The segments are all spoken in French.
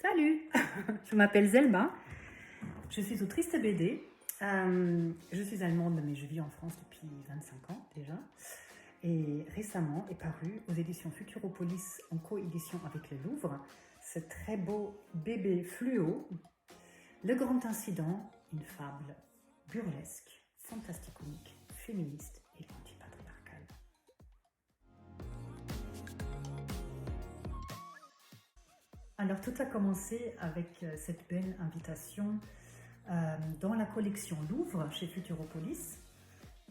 Salut, je m'appelle Zelma, je suis autrice de BD. Je suis allemande mais je vis en France depuis 25 ans déjà. Et récemment est paru aux éditions Futuropolis en coédition avec le Louvre ce très beau bébé fluo, Le Grand Incident, une fable burlesque, fantasticomique, féministe et antipatriarcale. Alors tout a commencé avec cette belle invitation dans la collection Louvre chez Futuropolis.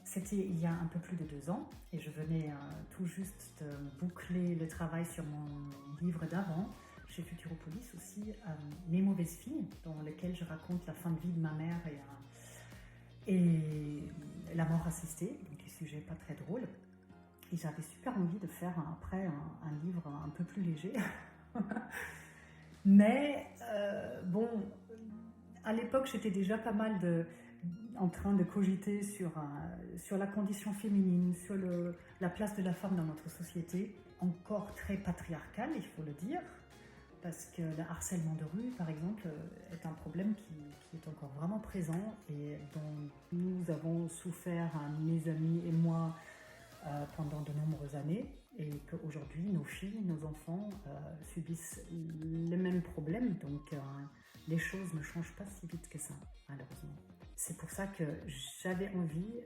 C'était il y a un peu plus de 2 ans et je venais tout juste de boucler le travail sur mon livre d'avant chez Futuropolis aussi, Mes mauvaises filles, dans lequel je raconte la fin de vie de ma mère et la mort assistée, donc des sujets pas très drôles. Et j'avais super envie de faire après un livre un peu plus léger. Mais bon, à l'époque, j'étais déjà pas mal en train de cogiter sur la condition féminine, sur la place de la femme dans notre société, encore très patriarcale, il faut le dire, parce que le harcèlement de rue, par exemple, est un problème qui est encore vraiment présent et dont nous avons souffert, mes amis et moi, pendant de nombreuses années, et qu'aujourd'hui nos filles, nos enfants subissent les mêmes problèmes, donc les choses ne changent pas si vite que ça, malheureusement. C'est pour ça que j'avais envie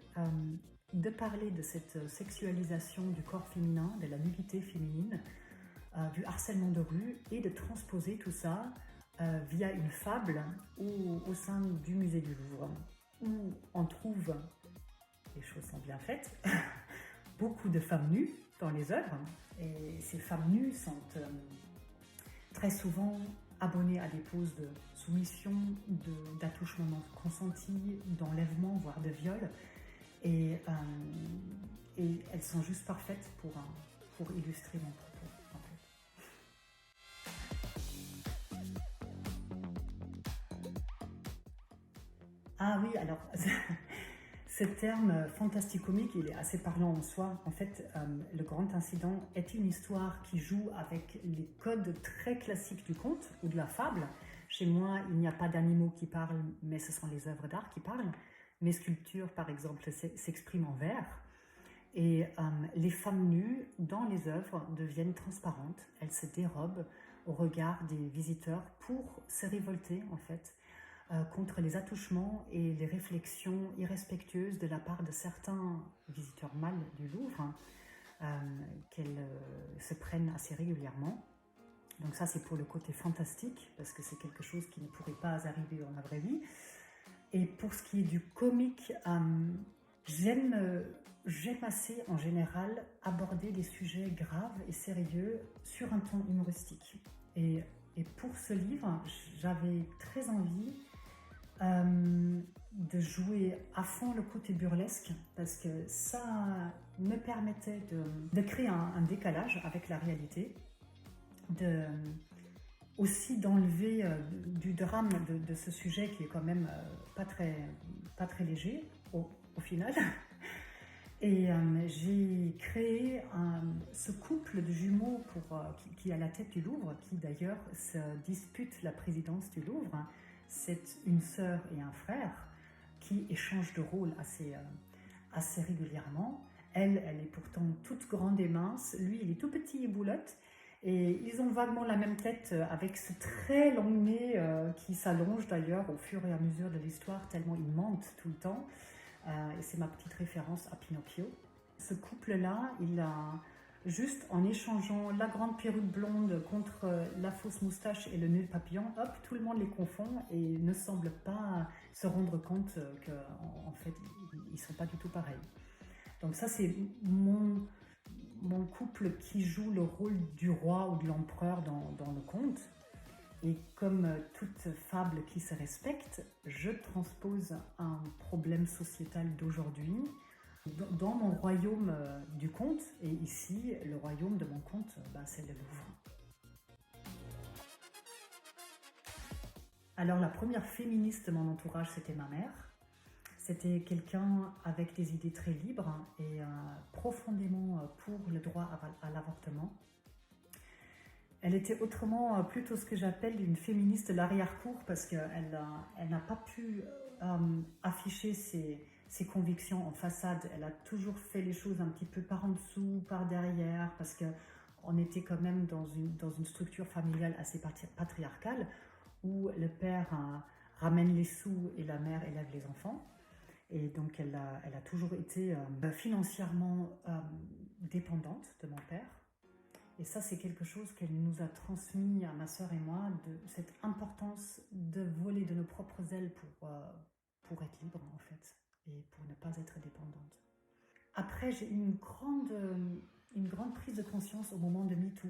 de parler de cette sexualisation du corps féminin, de la nudité féminine, du harcèlement de rue, et de transposer tout ça via une fable au sein du musée du Louvre, où on trouve, les choses sont bien faites, beaucoup de femmes nues dans les œuvres, et ces femmes nues sont très souvent abonnées à des poses de soumission, d'attouchement non consenti, d'enlèvement, voire de viol, et elles sont juste parfaites pour illustrer mon propos, en fait. Ah oui, alors ce terme fantasticomique, il est assez parlant en soi. En fait, Le Grand Incident est une histoire qui joue avec les codes très classiques du conte ou de la fable. Chez moi, il n'y a pas d'animaux qui parlent, mais ce sont les œuvres d'art qui parlent. Mes sculptures, par exemple, s'expriment en vers. Et les femmes nues dans les œuvres deviennent transparentes. Elles se dérobent au regard des visiteurs pour se révolter, en fait, contre les attouchements et les réflexions irrespectueuses de la part de certains visiteurs mâles du Louvre, qu'elles se prennent assez régulièrement. Donc ça, c'est pour le côté fantastique, parce que c'est quelque chose qui ne pourrait pas arriver dans la vraie vie. Et pour ce qui est du comique, j'aime assez en général aborder des sujets graves et sérieux sur un ton humoristique. Et pour ce livre, j'avais très envie de jouer à fond le côté burlesque, parce que ça me permettait de créer un décalage avec la réalité, aussi d'enlever du drame de ce sujet qui est quand même pas très léger au final. Et j'ai créé ce couple de jumeaux qui est à la tête du Louvre, qui d'ailleurs se dispute la présidence du Louvre. C'est une sœur et un frère qui échangent de rôle assez régulièrement. Elle est pourtant toute grande et mince. Lui, il est tout petit et boulotte. Et ils ont vaguement la même tête, avec ce très long nez qui s'allonge d'ailleurs au fur et à mesure de l'histoire, tellement il mente tout le temps. Et c'est ma petite référence à Pinocchio. Ce couple-là, il a juste en échangeant la grande perruque blonde contre la fausse moustache et le nœud papillon, hop, tout le monde les confond et ne semble pas se rendre compte qu'en fait, ils ne sont pas du tout pareils. Donc ça, c'est mon couple qui joue le rôle du roi ou de l'empereur dans le conte. Et comme toute fable qui se respecte, je transpose un problème sociétal d'aujourd'hui dans mon royaume du conte. Et ici, le royaume de mon conte, c'est le Louvre. Alors la première féministe de mon entourage, c'était ma mère. C'était quelqu'un avec des idées très libres et profondément pour le droit à l'avortement. Elle était autrement plutôt ce que j'appelle une féministe de l'arrière-cour parce qu'elle n'a pas pu afficher ses convictions en façade. Elle a toujours fait les choses un petit peu par en dessous, par derrière, parce qu'on était quand même dans une structure familiale assez patriarcale où le père ramène les sous et la mère élève les enfants. Et donc elle a toujours été financièrement dépendante de mon père. Et ça, c'est quelque chose qu'elle nous a transmis à ma sœur et moi, de cette importance de voler de nos propres ailes pour être libre, en fait, et pour ne pas être dépendante. Après, j'ai eu une grande prise de conscience au moment de MeToo.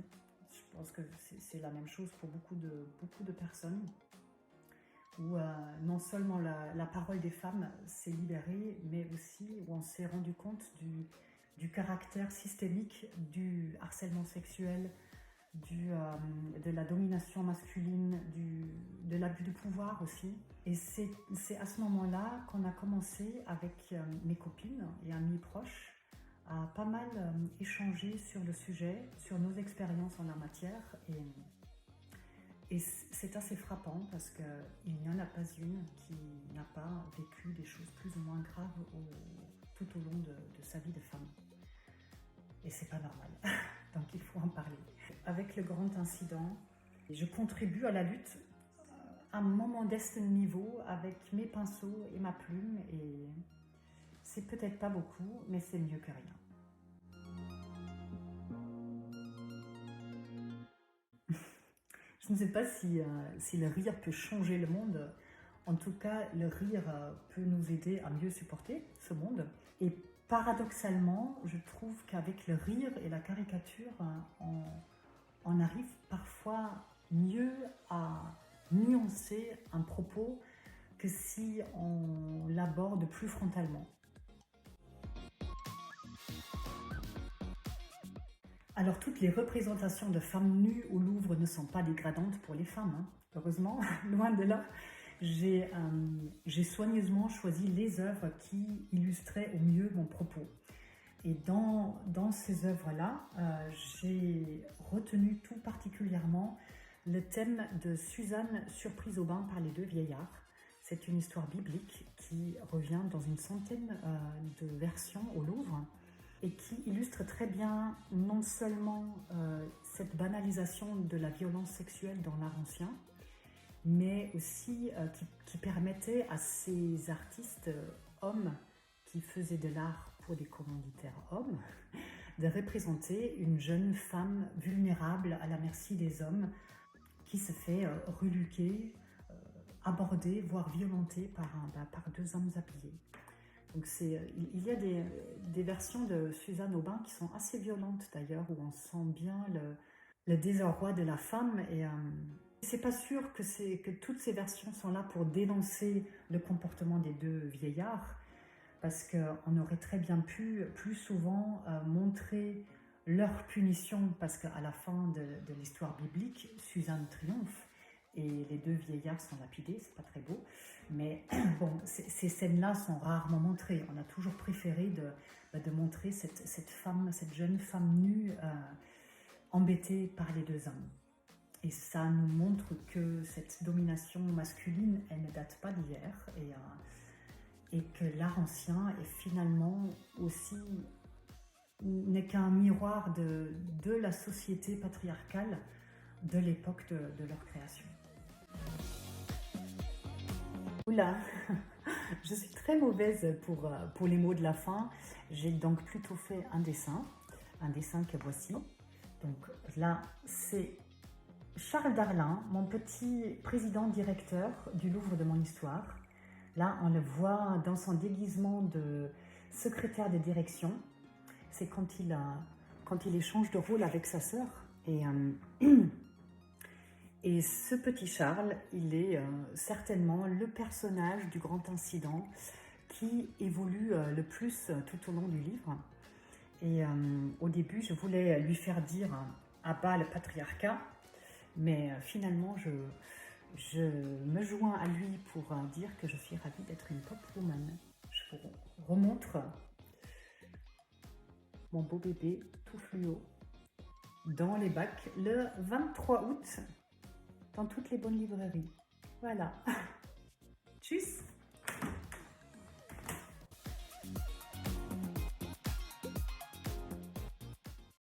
Je pense que c'est la même chose pour beaucoup de personnes, où non seulement la parole des femmes s'est libérée, mais aussi où on s'est rendu compte du caractère systémique du harcèlement sexuel, de la domination masculine, de l'abus de pouvoir aussi. Et c'est à ce moment-là qu'on a commencé avec mes copines et amis proches à pas mal échanger sur le sujet, sur nos expériences en la matière. Et c'est assez frappant parce qu'il n'y en a pas une qui n'a pas vécu des choses plus ou moins graves tout au long de sa vie de femme. Et c'est pas normal, donc il faut en parler. Avec le grand incident, je contribue à la lutte à mon modeste niveau avec mes pinceaux et ma plume, et c'est peut-être pas beaucoup, mais c'est mieux que rien. Je ne sais pas si le rire peut changer le monde. En tout cas, le rire peut nous aider à mieux supporter ce monde. Et paradoxalement, je trouve qu'avec le rire et la caricature, on arrive parfois mieux à nuancer un propos que si on l'aborde plus frontalement. Alors, toutes les représentations de femmes nues au Louvre ne sont pas dégradantes pour les femmes, hein. Heureusement, loin de là. J'ai soigneusement choisi les œuvres qui illustraient au mieux mon propos. Et dans ces œuvres-là, j'ai retenu tout particulièrement le thème de Suzanne surprise au bain par les deux vieillards. C'est une histoire biblique qui revient dans une centaine de versions au Louvre et qui illustre très bien non seulement cette banalisation de la violence sexuelle dans l'art ancien, mais aussi qui permettait à ces artistes hommes qui faisaient de l'art pour des commanditaires hommes de représenter une jeune femme vulnérable à la merci des hommes qui se fait reluquer, aborder, voire violenter par deux hommes habillés. Donc il y a des versions de Suzanne au bain qui sont assez violentes d'ailleurs, où on sent bien le désarroi de la femme. Et c'est pas sûr que toutes ces versions sont là pour dénoncer le comportement des deux vieillards, parce qu'on aurait très bien pu plus souvent montrer leur punition, parce qu'à la fin de l'histoire biblique, Suzanne triomphe et les deux vieillards sont lapidés, c'est pas très beau, mais bon, ces scènes-là sont rarement montrées. On a toujours préféré de montrer cette jeune femme nue embêtée par les deux hommes. Et ça nous montre que cette domination masculine, elle ne date pas d'hier, et que l'art ancien est finalement aussi n'est qu'un miroir de la société patriarcale de l'époque de leur création. Oula, je suis très mauvaise pour les mots de la fin. J'ai donc plutôt fait un dessin que voici. Donc là, c'est Charles Darlin, mon petit président-directeur du Louvre de mon histoire. Là, on le voit dans son déguisement de secrétaire de direction. C'est quand il échange de rôle avec sa sœur. Et ce petit Charles, il est certainement le personnage du grand incident qui évolue le plus tout au long du livre. Et au début, je voulais lui faire dire à bas le patriarcat, mais finalement, je me joins à lui pour dire que je suis ravie d'être une pop woman. Je vous remontre mon beau bébé tout fluo. dans les bacs le 23 août dans toutes les bonnes librairies. Voilà. Tchuss!